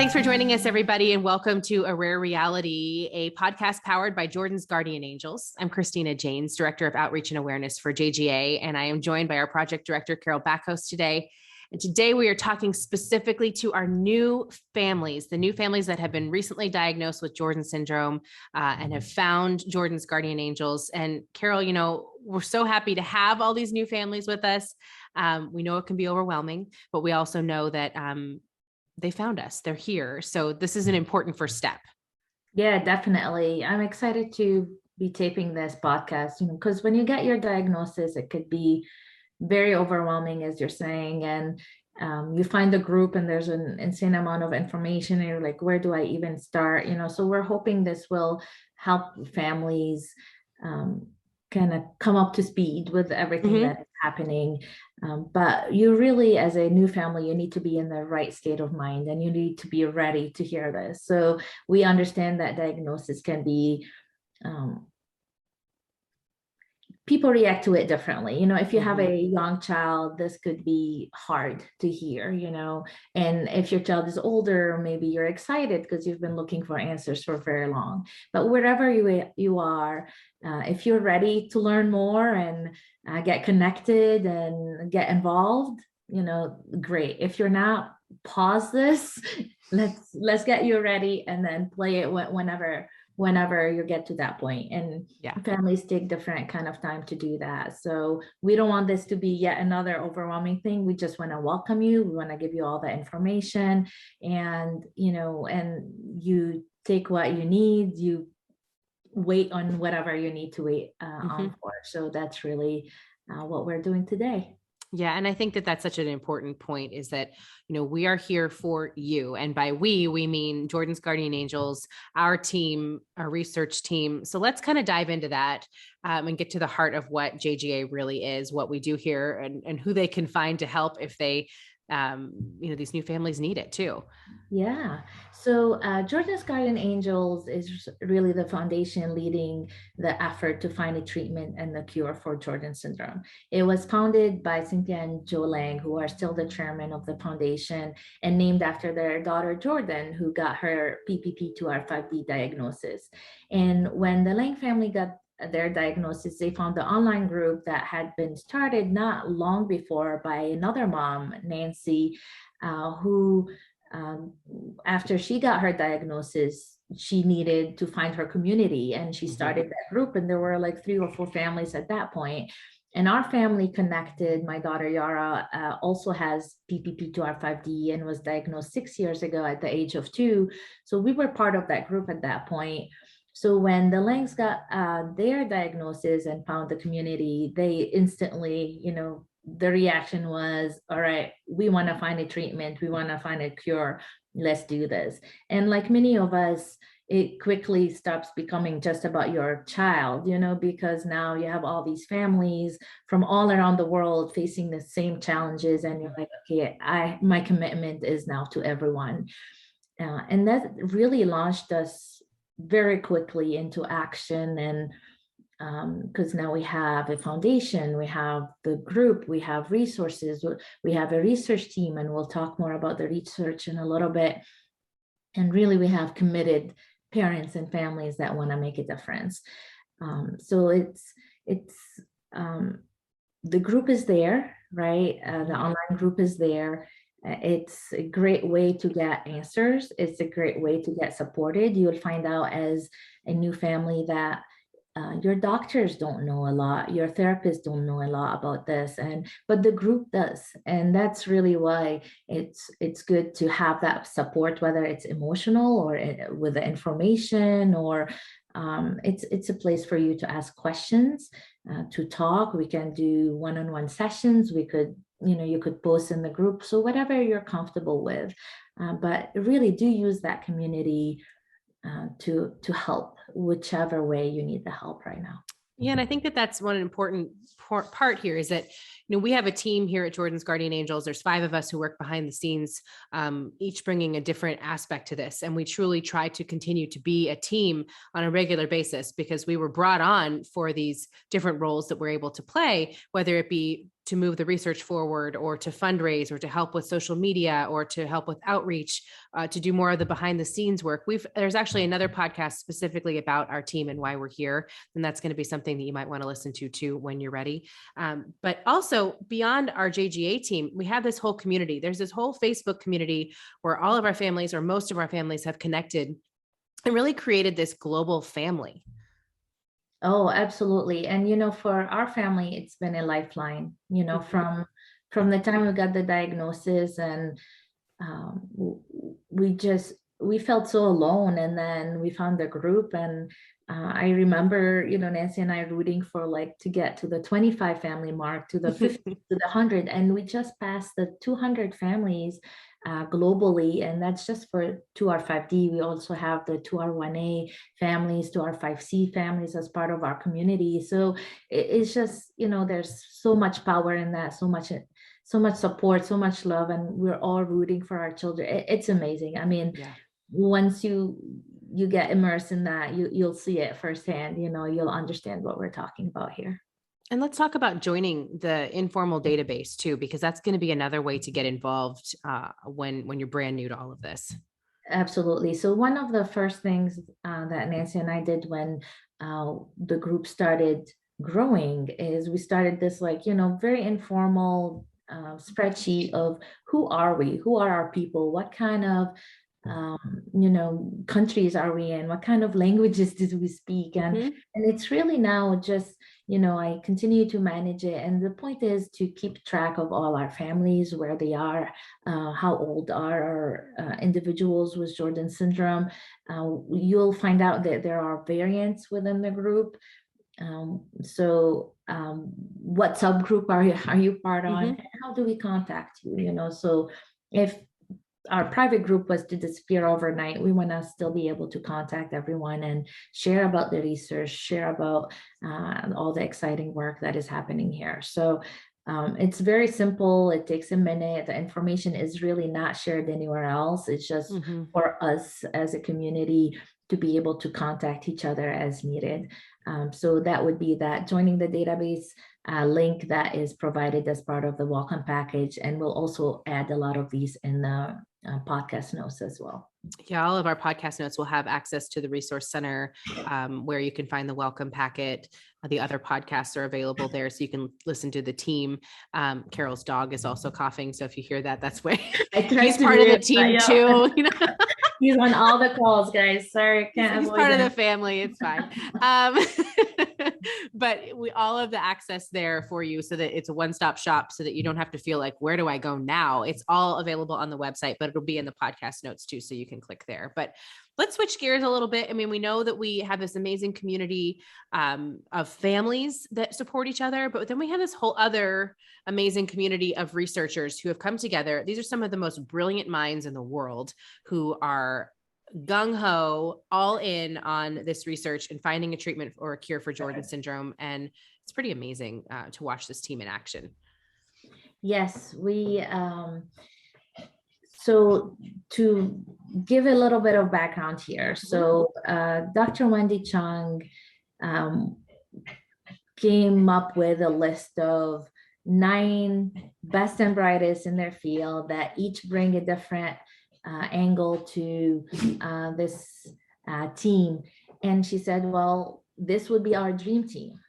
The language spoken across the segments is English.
Thanks for joining us, everybody, and welcome to A Rare Reality, a podcast powered by Jordan's Guardian Angels. I'm Christina Janes, Director of Outreach and Awareness for JGA, and I am joined by our Project Director, Carol Backhouse, today. And today we are talking specifically to our new families, the new families that have been recently diagnosed with Jordan syndrome and have found Jordan's Guardian Angels. And Carol, you know, we're so happy to have all these new families with us. We know it can be overwhelming, but we also know that they found us, they're here. So this is an important first step. Yeah, definitely. I'm excited to be taping this podcast, because when you get your diagnosis, it could be very overwhelming, as you're saying, and you find a group and there's an insane amount of information and you're like, where do I even start? So we're hoping this will help families kind of come up to speed with everything that is happening. But you really, as a new family, you need to be in the right state of mind and you need to be ready to hear this. So we understand that diagnosis can be, people react to it differently. If you have a young child, this could be hard to hear, and if your child is older, maybe you're excited because you've been looking for answers for very long. But wherever you are, if you're ready to learn more and get connected and get involved, great. If you're not, pause this. Let's get you ready and then play it whenever you get to that point. And families take different kind of time to do that. So we don't want this to be yet another overwhelming thing. We just want to welcome you. We want to give you all the information, and and you take what you need, you wait on whatever you need to wait on for. So that's really what we're doing today. Yeah. And I think that that's such an important point, is that, we are here for you. And by we mean Jordan's Guardian Angels, our team, our research team. So let's kind of dive into that and get to the heart of what JGA really is, what we do here, and who they can find to help if they, these new families need it too. Yeah. So Jordan's Guardian Angels is really the foundation leading the effort to find a treatment and the cure for Jordan syndrome. It was founded by Cynthia and Joe Lang, who are still the chairman of the foundation, and named after their daughter, Jordan, who got her PPP2R5D diagnosis. And when the Lang family got their diagnosis, they found the online group that had been started not long before by another mom, Nancy, who after she got her diagnosis, she needed to find her community, and she started that group, and there were like 3 or 4 families at that point. And our family connected. My daughter Yara also has PPP2R5D and was diagnosed 6 years ago at the age of 2. So we were part of that group at that point. So when the Langs got their diagnosis and found the community, they instantly, the reaction was, all right, we want to find a treatment. We want to find a cure. Let's do this. And like many of us, it quickly stops becoming just about your child, because now you have all these families from all around the world facing the same challenges. And you're like, okay, my commitment is now to everyone. And that really launched us very quickly into action. And because now we have a foundation, we have the group, we have resources, we have a research team, and we'll talk more about the research in a little bit. And really, we have committed parents and families that want to make a difference. So it's the group is there, right? The online group is there. It's a great way to get answers. It's a great way to get supported. You'll find out as a new family that your doctors don't know a lot, your therapists don't know a lot about this, but the group does. And that's really why it's good to have that support, whether it's emotional or with the information, or it's a place for you to ask questions, to talk. We can do one-on-one sessions. We could, you could post in the group. So whatever you're comfortable with, but really do use that community to help whichever way you need the help right now. Yeah. And I think that that's one important part here, is that, we have a team here at Jordan's Guardian Angels. There's 5 of us who work behind the scenes, each bringing a different aspect to this. And we truly try to continue to be a team on a regular basis, because we were brought on for these different roles that we're able to play, whether it be to move the research forward, or to fundraise, or to help with social media, or to help with outreach, to do more of the behind the scenes work. There's actually another podcast specifically about our team and why we're here. And that's going to be something that you might want to listen to too when you're ready. But also beyond our JGA team, we have this whole community. There's this whole Facebook community where all of our families, or most of our families, have connected and really created this global family. Oh, absolutely. And for our family, it's been a lifeline, from the time we got the diagnosis, and we felt so alone. And then we found the group, and I remember, Nancy and I rooting for to get to the 25 family mark, to the 50, to the 100, and we just passed the 200 families globally. And that's just for 2R5D. We also have the 2R1A families, 2R5C families as part of our community. So it's just, there's so much power in that, so much support, so much love, and we're all rooting for our children. It's amazing. I mean, once you get immersed in that, you'll see it firsthand. You'll understand what we're talking about here. And let's talk about joining the Informal Database too, because that's going to be another way to get involved when you're brand new to all of this. Absolutely. So one of the first things that Nancy and I did when the group started growing is we started this very informal spreadsheet of who are we, who are our people, what kind of countries are we in, what kind of languages do we speak, and it's really now just I continue to manage it, and the point is to keep track of all our families, where they are, how old are our individuals with Jordan syndrome. You'll find out that there are variants within the group. What subgroup are you part on? How do we contact you? So if our private group was to disappear overnight, we want to still be able to contact everyone and share about the research, share about all the exciting work that is happening here. So it's very simple. It takes a minute. The information is really not shared anywhere else. It's just for us as a community to be able to contact each other as needed. So that would be that joining the database link that is provided as part of the welcome package. And we'll also add a lot of these in the podcast notes as well. Yeah, all of our podcast notes will have access to the resource center where you can find the welcome packet. The other podcasts are available there, so you can listen to the team. Carol's dog is also coughing, so if you hear that, that's why he's part of the team too. He's on all the calls, guys. Sorry, he's part of the family. It's fine. But all of the access there for you, so that it's a one-stop shop, so that you don't have to feel like, where do I go now? It's all available on the website, but it'll be in the podcast notes too, so you can click there. But let's switch gears a little bit. I mean, we know that we have this amazing community of families that support each other, but then we have this whole other amazing community of researchers who have come together. These are some of the most brilliant minds in the world who are gung-ho, all in on this research and finding a treatment or a cure for Jordan syndrome. And it's pretty amazing to watch this team in action. Yes, so to give a little bit of background here. So Dr. Wendy Chung came up with a list of 9 best and brightest in their field that each bring a different angle to this team. And she said, well, this would be our dream team.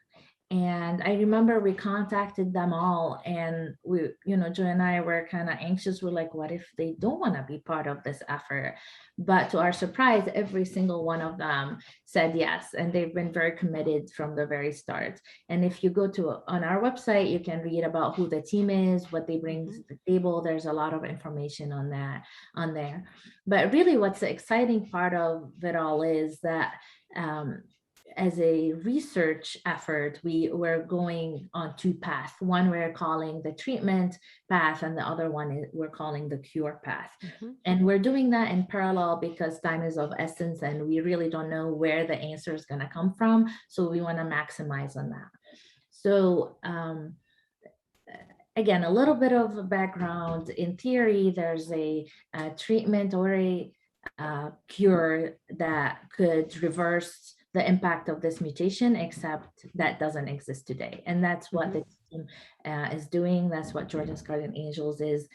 And I remember we contacted them all, and we, Joy and I were kind of anxious. We're like, what if they don't want to be part of this effort? But to our surprise, every single one of them said yes. And they've been very committed from the very start. And if you go on our website, you can read about who the team is, what they bring to the table. There's a lot of information on there. But really what's the exciting part of it all is that as a research effort, we're going on 2 paths. One we're calling the treatment path, and the other one we're calling the cure path. And we're doing that in parallel because time is of essence, and we really don't know where the answer is going to come from. So we want to maximize on that. So again, a little bit of background. In theory, there's a treatment or a cure that could reverse the impact of this mutation, except that doesn't exist today. And that's what the team is doing. That's what Jordan's Guardian Angels is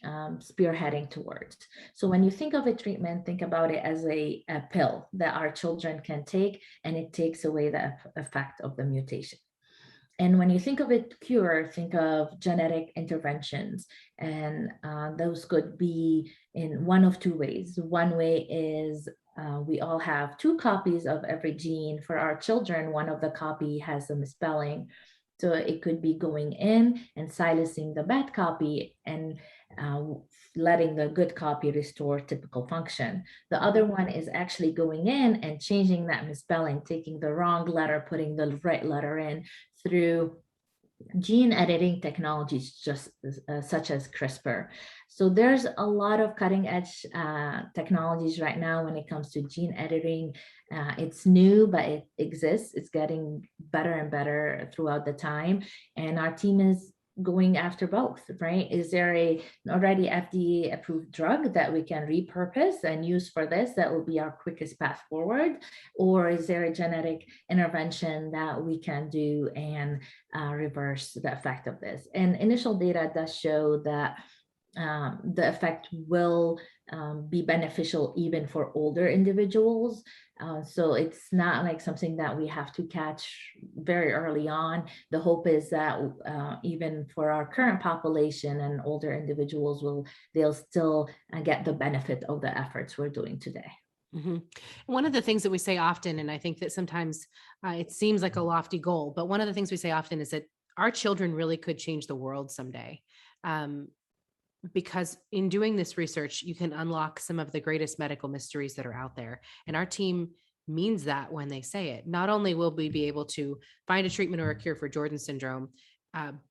spearheading towards. So when you think of a treatment, think about it as a pill that our children can take, and it takes away the effect of the mutation. And when you think of it cure, think of genetic interventions. And those could be in one of two ways. One way is we all have two copies of every gene. For our children, one of the copy has a misspelling. So it could be going in and silencing the bad copy and letting the good copy restore typical function. The other one is actually going in and changing that misspelling, taking the wrong letter, putting the right letter in through gene editing technologies just such as CRISPR. So there's a lot of cutting edge technologies right now when it comes to gene editing. It's new, but it exists. It's getting better and better throughout the time. And our team is going after both, right? Is there a already FDA approved drug that we can repurpose and use for this that will be our quickest path forward? Or is there a genetic intervention that we can do and reverse the effect of this? And initial data does show that the effect will be beneficial even for older individuals. So it's not like something that we have to catch very early on. The hope is that even for our current population and older individuals, they'll still get the benefit of the efforts we're doing today. Mm-hmm. One of the things that we say often, and I think that sometimes it seems like a lofty goal, but one of the things we say often is that our children really could change the world someday. Because in doing this research, you can unlock some of the greatest medical mysteries that are out there. And our team means that when they say it. Not only will we be able to find a treatment or a cure for Jordan syndrome,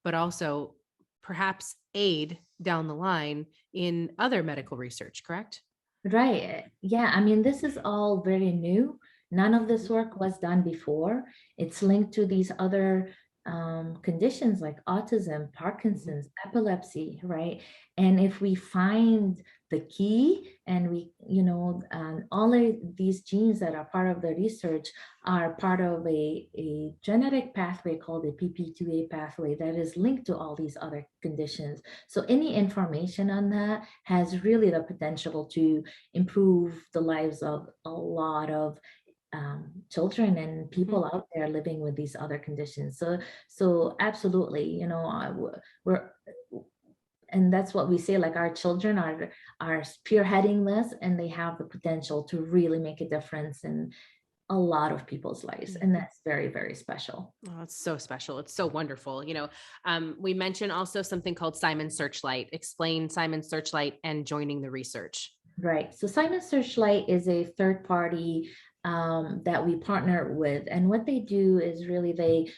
but also perhaps aid down the line in other medical research, correct? Right. Yeah. I mean, this is all very new. None of this work was done before. It's linked to these other conditions like autism, Parkinson's, epilepsy, right? And if we find the key and all of these genes that are part of the research are part of a genetic pathway called the PP2A pathway that is linked to all these other conditions. So any information on that has really the potential to improve the lives of a lot of children and people out there living with these other conditions. So absolutely, we're and that's what we say, like our children are spearheading this, and they have the potential to really make a difference in a lot of people's lives. And that's very, very special. Oh, it's so special. It's so wonderful. We mentioned also something called Simon's Searchlight. Explain Simon's Searchlight and joining the research. Right. So Simon's Searchlight is a third party that we partner with. And what they do is really they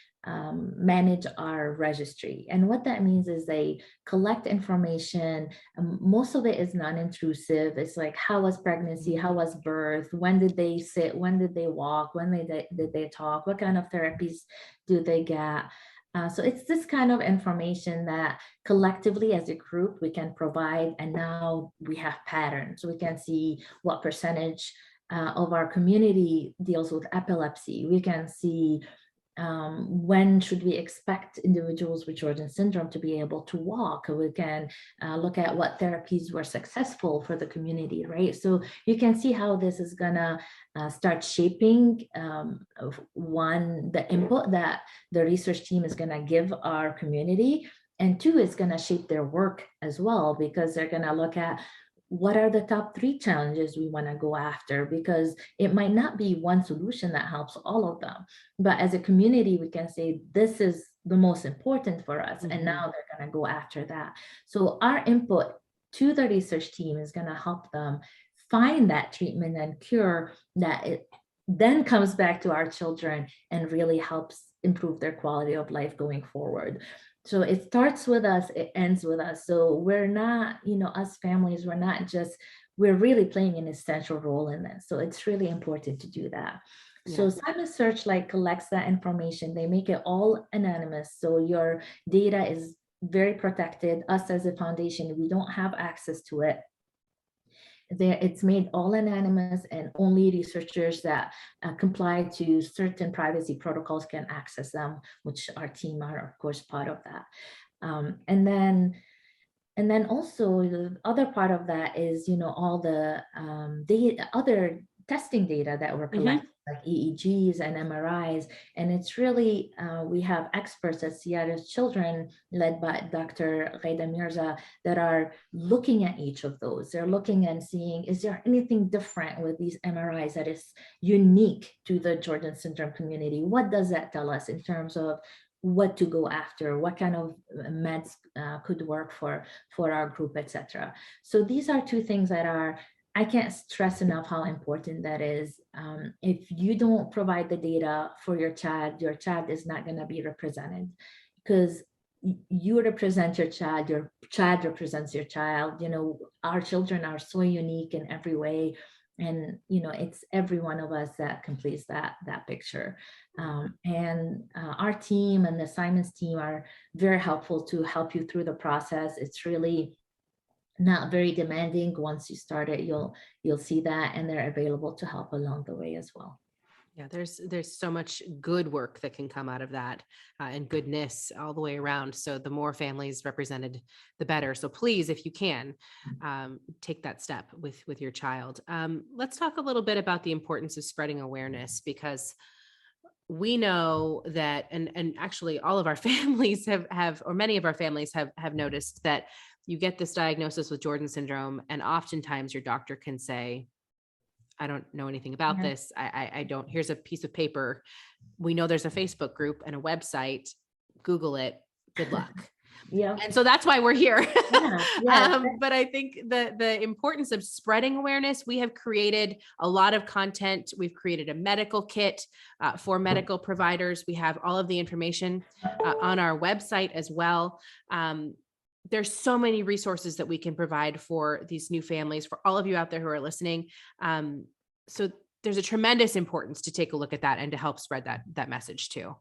manage our registry. And what that means is they collect information. Most of it is non-intrusive. It's like, how was pregnancy? How was birth? When did they sit? When did they walk? When did they talk? What kind of therapies do they get? So it's this kind of information that collectively as a group we can provide. And now we have patterns. We can see what percentage of our community deals with epilepsy. We can see when should we expect individuals with Jordan syndrome to be able to walk. We can look at what therapies were successful for the community, right? So you can see how this is gonna start shaping the input that the research team is gonna give our community, and two, is gonna shape their work as well, because they're gonna look at what are the top 3 challenges we want to go after, because it might not be one solution that helps all of them. But as a community, we can say this is the most important for us. And now they're going to go after that. So our input to the research team is going to help them find that treatment and cure that it then comes back to our children and really helps improve their quality of life going forward. So it starts with us, it ends with us. So we're not, us families, we're really playing an essential role in this. So it's really important to do that. Yeah. So Simon's Searchlight collects that information. They make it all anonymous. So your data is very protected. Us as a foundation, we don't have access to it. It's made all anonymous, and only researchers that comply to certain privacy protocols can access them, which our team are, of course, part of that. And then also the other part of that is, all the other testing data that we're collecting, like EEGs and MRIs. And it's really, we have experts at Seattle Children, led by Dr. Ghaida Mirza, that are looking at each of those. They're looking and seeing, is there anything different with these MRIs that is unique to the Jordan syndrome community? What does that tell us in terms of what to go after, what kind of meds could work for our group, etc. So these are two things that are, I can't stress enough how important that is. If you don't provide the data for your child is not going to be represented, because you represent your child represents your child. Our children are so unique in every way. And it's every one of us that completes that picture. And our team and the Simon's team are very helpful to help you through the process. It's really not very demanding. Once you start it, you'll see that, and they're available to help along the way as well. Yeah, there's so much good work that can come out of that, and goodness all the way around. So the more families represented, the better. So please, if you can, take that step with your child. Let's talk a little bit about the importance of spreading awareness, because we know that, and actually all of our families have, or many of our families have noticed that you get this diagnosis with Jordan syndrome, and oftentimes your doctor can say, I don't know anything about this. I don't, here's a piece of paper. We know there's a Facebook group and a website. Google it. Good luck. Yeah. And so that's why we're here. Yeah. But I think the importance of spreading awareness, we have created a lot of content. We've created a medical kit for medical providers. We have all of the information on our website as well. There's so many resources that we can provide for these new families, for all of you out there who are listening. So there's a tremendous importance to take a look at that and to help spread that message too.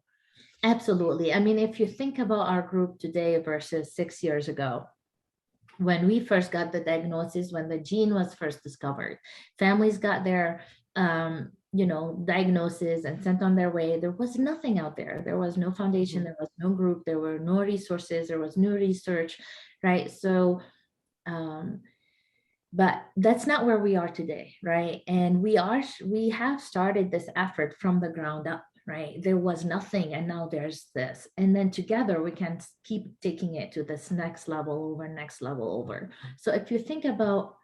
Absolutely. I mean, if you think about our group today versus 6 years ago, when we first got the diagnosis, when the gene was first discovered, families got their diagnosis and sent on their way. There was nothing out there. There was no foundation, there was no group, there were no resources, there was no research, right? So but that's not where we are today, right? And we have started this effort from the ground up, right? There was nothing, and now there's this, and then together we can keep taking it to this next level over. So if you think about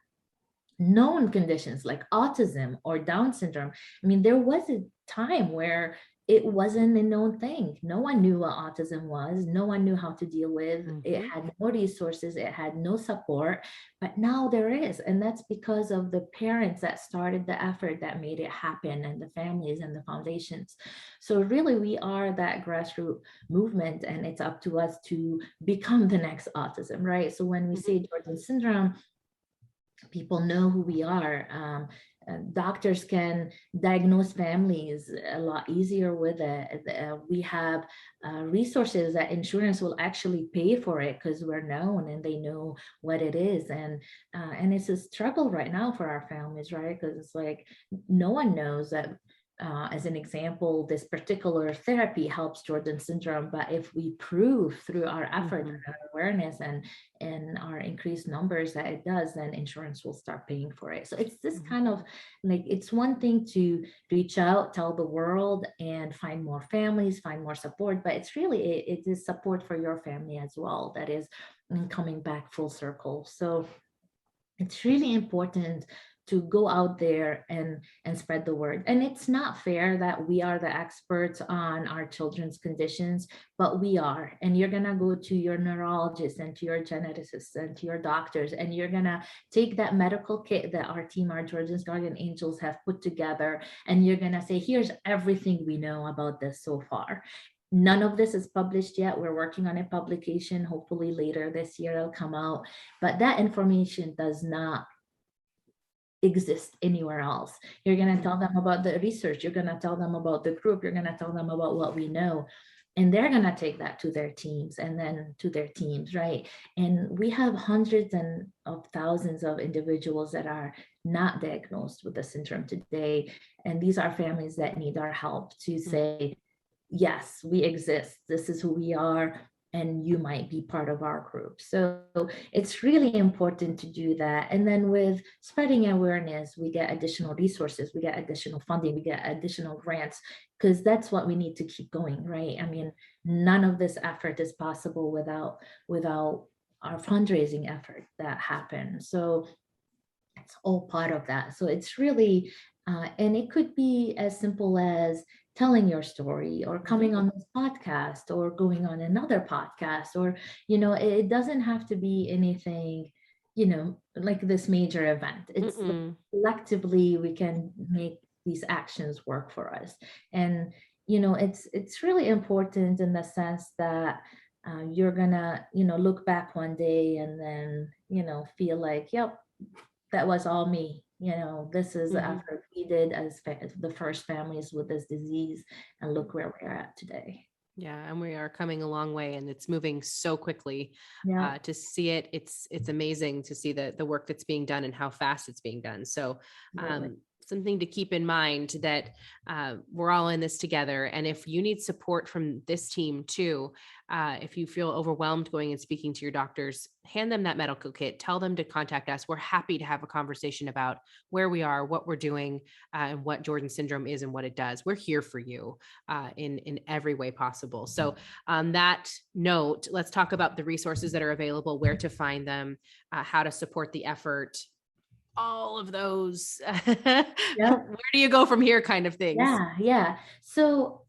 known conditions like autism or Down syndrome, I mean, there was a time where it wasn't a known thing. No one knew what autism was. No one knew how to deal with it. Had no resources, it had no support, but now there is. And that's because of the parents that started the effort that made it happen, and the families and the foundations. So really, we are that grassroots movement, and it's up to us to become the next autism, right? So when we say Jordan syndrome, people know who we are. Doctors can diagnose families a lot easier with it. We have resources that insurance will actually pay for it because we're known and they know what it is. And it's a struggle right now for our families, right? Because it's like no one knows that. As an example, this particular therapy helps Jordan syndrome, but if we prove through our effort and our awareness and our increased numbers that it does, then insurance will start paying for it. So it's this kind of like, it's one thing to reach out, tell the world, and find more families, find more support, but it's really, it is support for your family as well that is coming back full circle. So it's really important to go out there and spread the word. And it's not fair that we are the experts on our children's conditions, but we are. And you're gonna go to your neurologist and to your geneticists and to your doctors, and you're gonna take that medical kit that our team, our Jordan's Guardian Angels, have put together, and you're gonna say, here's everything we know about this so far. None of this is published yet. We're working on a publication. Hopefully later this year it'll come out. But that information does not exist anywhere else. You're going to tell them about the research. You're going to tell them about the group. You're going to tell them about what we know. And they're going to take that to their teams and then to their teams, right? And we have hundreds of thousands of individuals that are not diagnosed with the syndrome today. And these are families that need our help to say, yes, we exist. This is who we are. And you might be part of our group. So it's really important to do that. And then with spreading awareness, we get additional resources, we get additional funding, we get additional grants, because that's what we need to keep going, right? I mean, none of this effort is possible without our fundraising effort that happens. So it's all part of that. So it's really, and it could be as simple as telling your story or coming on this podcast or going on another podcast, or, it doesn't have to be anything, like this major event. It's collectively we can make these actions work for us. And, it's really important in the sense that you're gonna, look back one day and then, feel like, yep, that was all me. This is the effort we did as the first families with this disease, and look where we're at today. Yeah, and we are coming a long way, and it's moving so quickly. Yeah. To see it, it's amazing to see the work that's being done and how fast it's being done. So Really. something to keep in mind, that we're all in this together. And if you need support from this team too, if you feel overwhelmed going and speaking to your doctors, hand them that medical kit, tell them to contact us. We're happy to have a conversation about where we are, what we're doing, and what Jordan syndrome is and what it does. We're here for you in every way possible. So on that note, let's talk about the resources that are available, where to find them, how to support the effort, all of those. Yeah. Where do you go from here kind of things? Yeah. So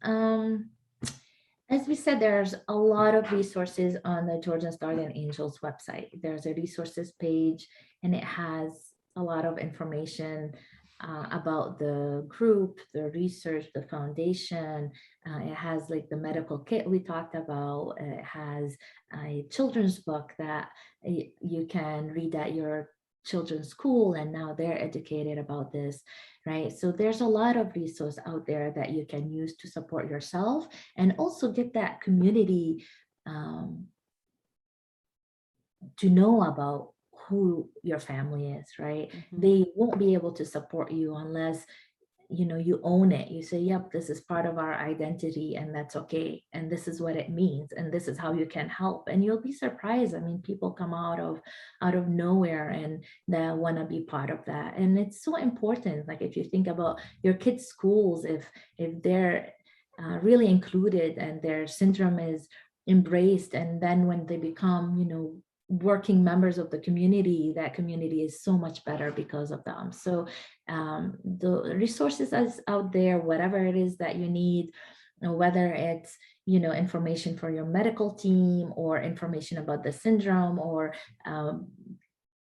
as we said, there's a lot of resources on the Jordan's Guardian Angels website. There's a resources page, and it has a lot of information about the group, the research, the foundation. It has like the medical kit we talked about. It has a children's book that you can read at your children's school, and now they're educated about this, right? So there's a lot of resource out there that you can use to support yourself, and also get that community to know about who your family is, right? They won't be able to support you unless you own it. You say, yep, this is part of our identity, and that's okay, and this is what it means, and this is how you can help. And you'll be surprised. I mean, people come out of nowhere and they want to be part of that. And it's so important. Like, if you think about your kids' schools, if they're really included and their syndrome is embraced, and then when they become working members of the community, that community is so much better because of them. So the resources is out there, whatever it is that you need, whether it's information for your medical team, or information about the syndrome, or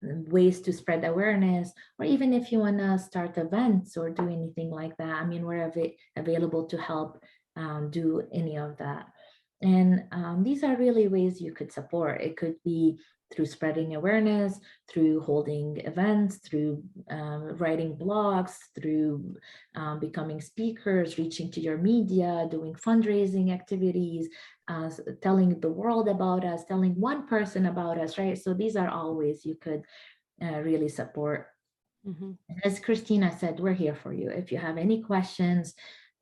ways to spread awareness, or even if you want to start events or do anything like that. I mean, we're available to help do any of that. And these are really ways you could support. It could be through spreading awareness, through holding events, through writing blogs, through becoming speakers, reaching to your media, doing fundraising activities, telling the world about us, telling one person about us, right? So these are all ways you could really support. As Christina said, we're here for you. If you have any questions,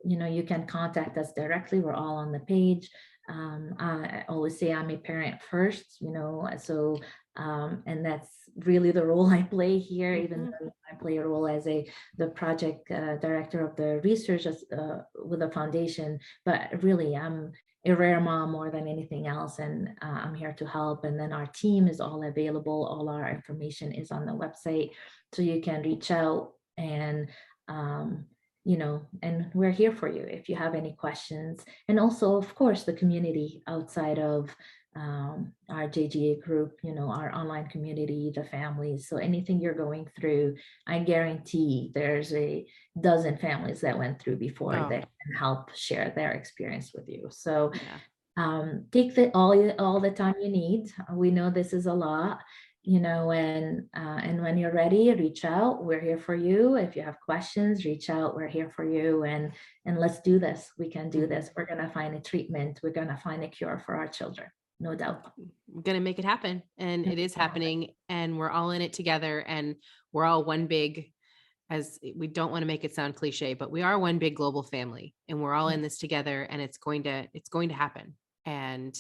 you can contact us directly. We're all on the page. I always say I'm a parent first, so and that's really the role I play here, even though I play a role as the project director of the research with the foundation. But really, I'm a rare mom more than anything else, and I'm here to help. And then our team is all available. All our information is on the website, so you can reach out, and and we're here for you if you have any questions. And also, of course, the community outside of our JGA group, our online community, the families. So anything you're going through, I guarantee there's a dozen families that went through before that can help share their experience with you. So take all the time you need. We know this is a lot. And when you're ready, reach out. We're here for you. If you have questions, reach out. We're here for you. And let's do this. We can do this. We're going to find a treatment. We're going to find a cure for our children. No doubt. We're going to make it happen. And it is happening. And we're all in it together. And we're all one big, as we don't want to make it sound cliche, but we are one big global family, and we're all in this together, and it's going to happen. And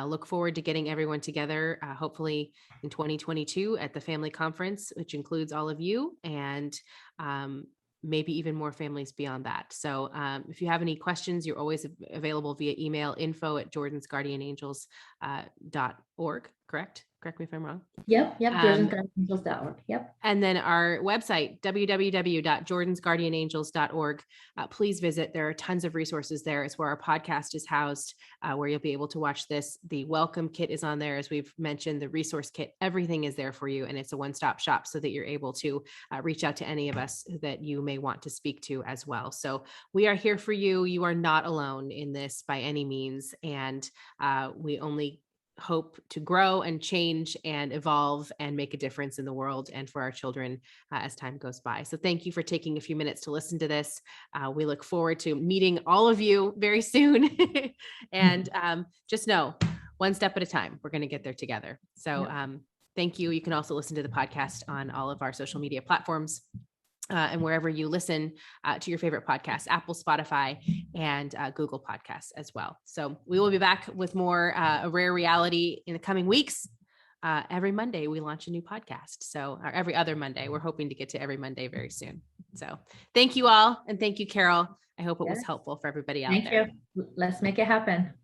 look forward to getting everyone together, hopefully in 2022 at the family conference, which includes all of you, and maybe even more families beyond that. So if you have any questions, you're always available via email, info@jordansguardianangels.org. Correct me if I'm wrong. Yep. jordansguardianangels.org. Yep. And then our website, www.jordansguardianangels.org. Please visit. There are tons of resources there. It's where our podcast is housed, where you'll be able to watch this. The welcome kit is on there, as we've mentioned, the resource kit, everything is there for you. And it's a one-stop shop so that you're able to reach out to any of us that you may want to speak to as well. So we are here for you. You are not alone in this by any means. And we only hope to grow and change and evolve and make a difference in the world and for our children as time goes by. So thank you for taking a few minutes to listen to this. We look forward to meeting all of you very soon. And just know, one step at a time, we're going to get there together. So thank you. You can also listen to the podcast on all of our social media platforms. And wherever you listen to your favorite podcasts, Apple, Spotify, and Google Podcasts as well. So we will be back with more A Rare Reality in the coming weeks. Every Monday, we launch a new podcast. So every other Monday, we're hoping to get to every Monday very soon. So thank you all. And thank you, Carol. I hope it was helpful for everybody out there. Thank you. Let's make it happen.